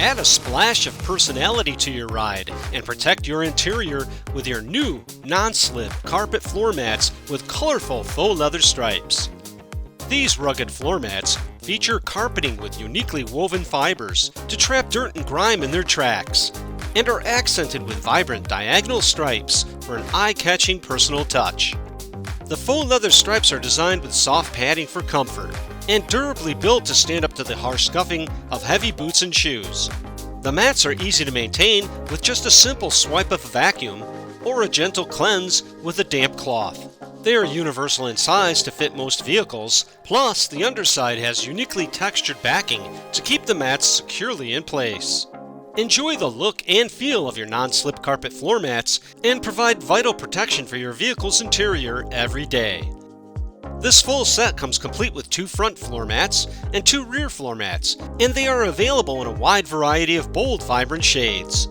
Add a splash of personality to your ride and protect your interior with your new non-slip carpet floor mats with colorful faux leather stripes. These rugged floor mats feature carpeting with uniquely woven fibers to trap dirt and grime in their tracks, and are accented with vibrant diagonal stripes for an eye-catching personal touch. The faux leather stripes are designed with soft padding for comfort and durably built to stand up to the harsh scuffing of heavy boots and shoes. The mats are easy to maintain with just a simple swipe of a vacuum or a gentle cleanse with a damp cloth. They are universal in size to fit most vehicles, plus the underside has uniquely textured backing to keep the mats securely in place. Enjoy the look and feel of your non-slip carpet floor mats and provide vital protection for your vehicle's interior every day. This full set comes complete with 2 front floor mats and 2 rear floor mats, and they are available in a wide variety of bold, vibrant shades.